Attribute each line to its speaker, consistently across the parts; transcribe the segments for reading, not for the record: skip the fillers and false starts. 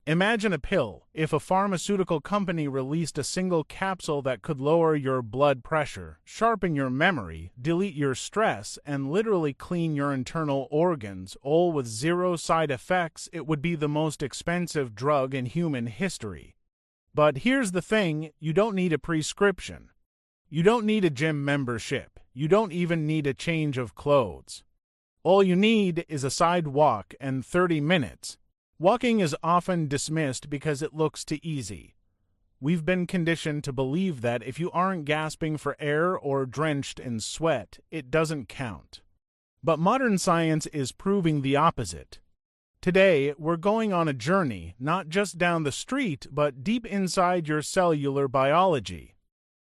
Speaker 1: Imagine a pill. If a pharmaceutical company released a single capsule that could lower your blood pressure, sharpen your memory, delete your stress, and literally clean your internal organs, all with zero side effects, it would be the most expensive drug in human history. But here's the thing, you don't need a prescription. You don't need a gym membership. You don't even need a change of clothes. All you need is a sidewalk and 30 minutes. Walking is often dismissed because it looks too easy. We've been conditioned to believe that if you aren't gasping for air or drenched in sweat, it doesn't count. But modern science is proving the opposite. Today, we're going on a journey, not just down the street, but deep inside your cellular biology.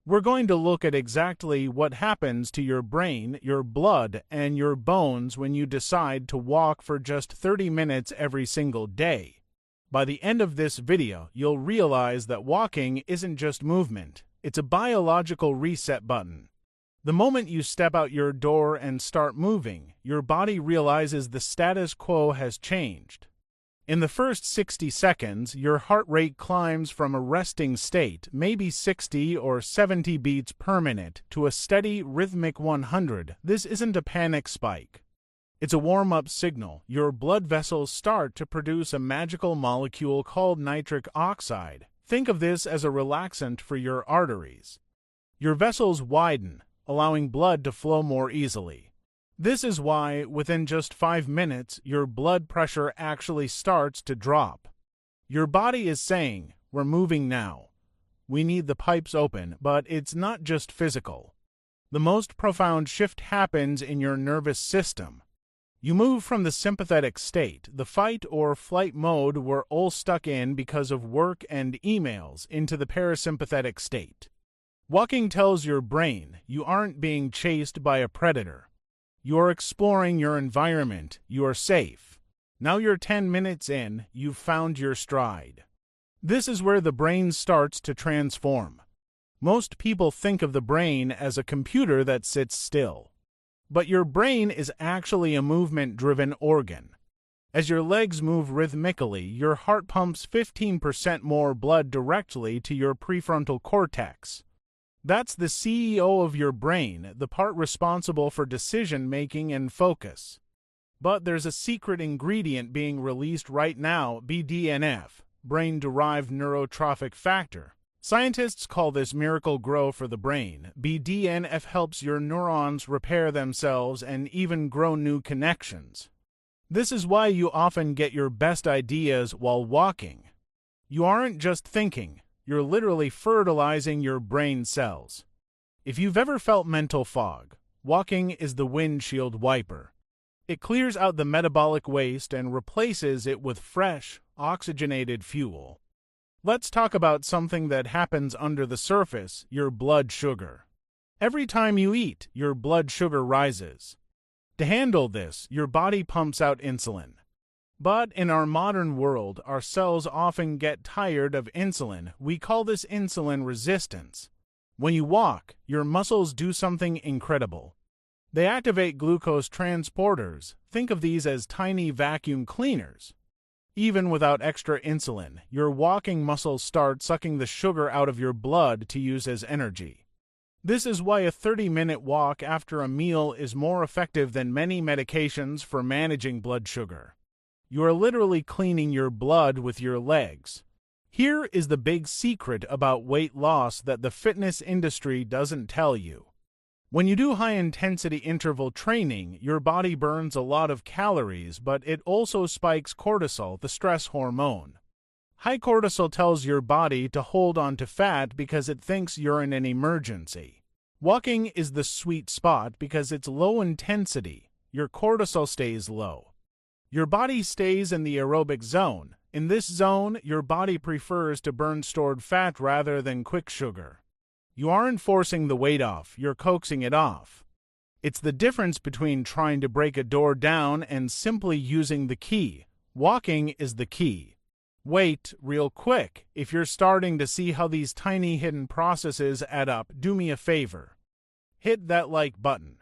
Speaker 1: We're going to look at exactly what happens to your brain, your blood, and your bones when you decide to walk for just 30 minutes every single day. By the end of this video, you'll realize that walking isn't just movement, it's a biological reset button. The moment you step out your door and start moving, your body realizes the status quo has changed. In the first 60 seconds, your heart rate climbs from a resting state, maybe 60 or 70 beats per minute, to a steady, rhythmic 100. This isn't a panic spike. It's a warm-up signal. Your blood vessels start to produce a magical molecule called nitric oxide. Think of this as a relaxant for your arteries. Your vessels widen, allowing blood to flow more easily. This is why, within just 5 minutes, your blood pressure actually starts to drop. Your body is saying, we're moving now. We need the pipes open, but it's not just physical. The most profound shift happens in your nervous system. You move from the sympathetic state, the fight or flight mode we're all stuck in because of work and emails, into the parasympathetic state. Walking tells your brain you aren't being chased by a predator. You are exploring your environment. You are safe. Now you're 10 minutes in, you've found your stride. This is where the brain starts to transform. Most people think of the brain as a computer that sits still. But your brain is actually a movement-driven organ. As your legs move rhythmically, your heart pumps 15% more blood directly to your prefrontal cortex. That's the CEO of your brain, the part responsible for decision-making and focus. But there's a secret ingredient being released right now, BDNF, brain-derived neurotrophic factor. Scientists call this miracle grow for the brain. BDNF helps your neurons repair themselves and even grow new connections. This is why you often get your best ideas while walking. You aren't just thinking. You're literally fertilizing your brain cells. If you've ever felt mental fog, walking is the windshield wiper. It clears out the metabolic waste and replaces it with fresh, oxygenated fuel. Let's talk about something that happens under the surface, your blood sugar. Every time you eat, your blood sugar rises. To handle this, your body pumps out insulin. But in our modern world, our cells often get tired of insulin. We call this insulin resistance. When you walk, your muscles do something incredible. They activate glucose transporters. Think of these as tiny vacuum cleaners. Even without extra insulin, your walking muscles start sucking the sugar out of your blood to use as energy. This is why a 30-minute walk after a meal is more effective than many medications for managing blood sugar. You are literally cleaning your blood with your legs. Here is the big secret about weight loss that the fitness industry doesn't tell you. When you do high-intensity interval training, your body burns a lot of calories, but it also spikes cortisol, the stress hormone. High cortisol tells your body to hold on to fat because it thinks you're in an emergency. Walking is the sweet spot because it's low intensity. Your cortisol stays low. Your body stays in the aerobic zone. In this zone, your body prefers to burn stored fat rather than quick sugar. You aren't forcing the weight off, you're coaxing it off. It's the difference between trying to break a door down and simply using the key. Walking is the key. Wait, real quick, if you're starting to see how these tiny hidden processes add up, do me a favor. Hit that like button.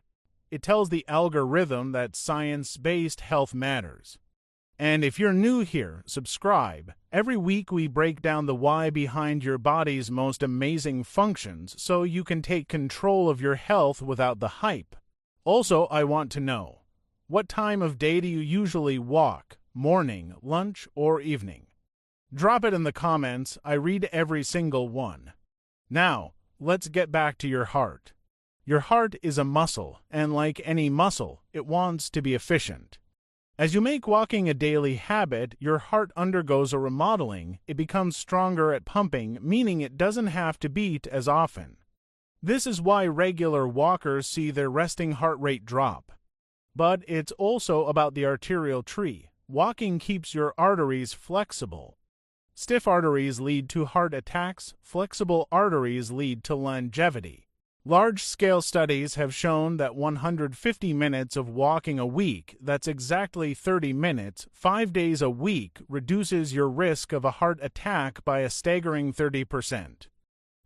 Speaker 1: It tells the algorithm that science-based health matters. And if you're new here, subscribe. Every week we break down the why behind your body's most amazing functions so you can take control of your health without the hype. Also, I want to know, what time of day do you usually walk? Morning, lunch, or evening? Drop it in the comments. I read every single one. Now, let's get back to your heart. Your heart is a muscle, and like any muscle, it wants to be efficient. As you make walking a daily habit, your heart undergoes a remodeling. It becomes stronger at pumping, meaning it doesn't have to beat as often. This is why regular walkers see their resting heart rate drop. But it's also about the arterial tree. Walking keeps your arteries flexible. Stiff arteries lead to heart attacks. Flexible arteries lead to longevity. Large-scale studies have shown that 150 minutes of walking a week, that's exactly 30 minutes, 5 days a week, reduces your risk of a heart attack by a staggering 30%.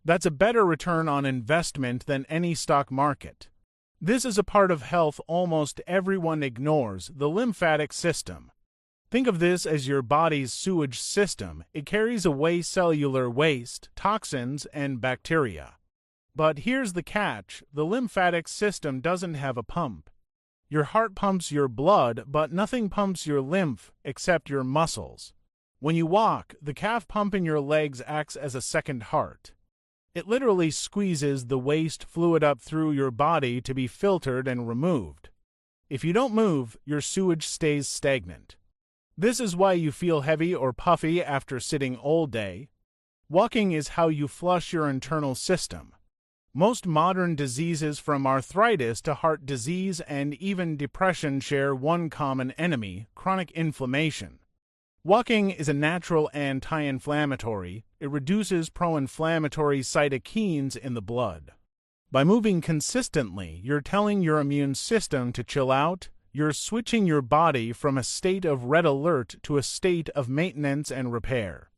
Speaker 1: That's a better return on investment than any stock market. This is a part of health almost everyone ignores, the lymphatic system. Think of this as your body's sewage system. It carries away cellular waste, toxins, and bacteria. But here's the catch, the lymphatic system doesn't have a pump. Your heart pumps your blood, but nothing pumps your lymph except your muscles. When you walk, the calf pump in your legs acts as a second heart. It literally squeezes the waste fluid up through your body to be filtered and removed. If you don't move, your sewage stays stagnant. This is why you feel heavy or puffy after sitting all day. Walking is how you flush your internal system. Most modern diseases from arthritis to heart disease and even depression share one common enemy, chronic inflammation. Walking is a natural anti-inflammatory. It reduces pro-inflammatory cytokines in the blood. By moving consistently, you're telling your immune system to chill out. You're switching your body from a state of red alert to a state of maintenance and repair.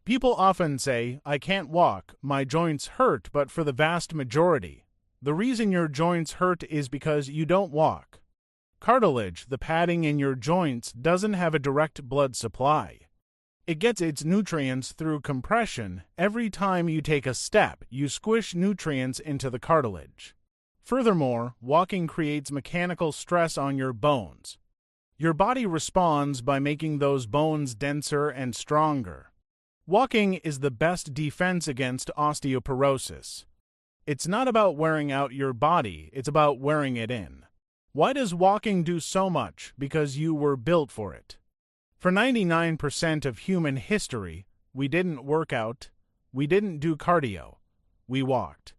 Speaker 1: People often say, I can't walk, my joints hurt, but for the vast majority, the reason your joints hurt is because you don't walk. Cartilage, the padding in your joints, doesn't have a direct blood supply. It gets its nutrients through compression. Every time you take a step, you squish nutrients into the cartilage. Furthermore, walking creates mechanical stress on your bones. Your body responds by making those bones denser and stronger. Walking is the best defense against osteoporosis. It's not about wearing out your body, it's about wearing it in. Why does walking do so much? Because you were built for it. For 99% of human history, we didn't work out, we didn't do cardio, we walked.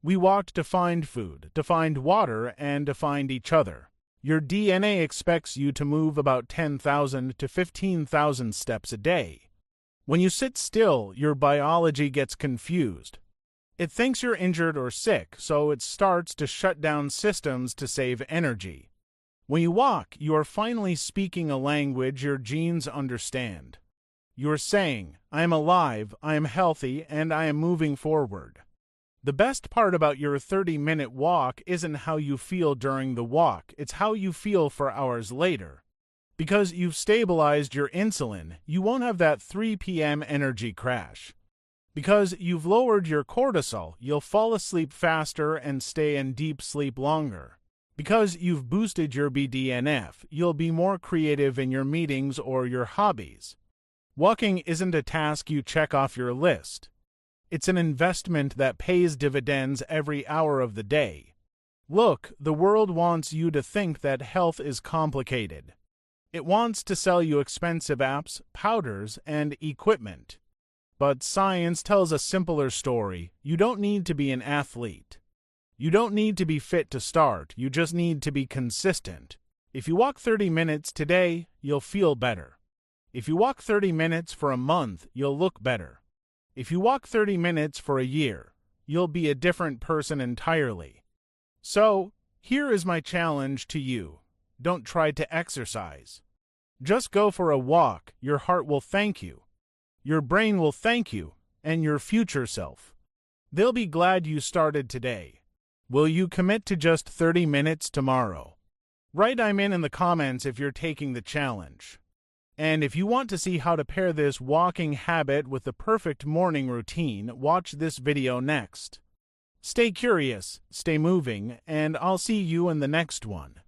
Speaker 1: We walked to find food, to find water, and to find each other. Your DNA expects you to move about 10,000 to 15,000 steps a day. When you sit still, your biology gets confused. It thinks you're injured or sick, so it starts to shut down systems to save energy. When you walk, you are finally speaking a language your genes understand. You are saying, I am alive, I am healthy, and I am moving forward. The best part about your 30-minute walk isn't how you feel during the walk, it's how you feel for hours later. Because you've stabilized your insulin, you won't have that 3 p.m. energy crash. Because you've lowered your cortisol, you'll fall asleep faster and stay in deep sleep longer. Because you've boosted your BDNF, you'll be more creative in your meetings or your hobbies. Walking isn't a task you check off your list. It's an investment that pays dividends every hour of the day. Look, the world wants you to think that health is complicated. It wants to sell you expensive apps, powders, and equipment. But science tells a simpler story. You don't need to be an athlete. You don't need to be fit to start. You just need to be consistent. If you walk 30 minutes today, you'll feel better. If you walk 30 minutes for a month, you'll look better. If you walk 30 minutes for a year, you'll be a different person entirely. So, here is my challenge to you. Don't try to exercise. Just go for a walk. Your heart will thank you. Your brain will thank you, and your future self. They'll be glad you started today. Will you commit to just 30 minutes tomorrow? Write I'm in the comments if you're taking the challenge. And if you want to see how to pair this walking habit with the perfect morning routine, watch this video next. Stay curious, stay moving, and I'll see you in the next one.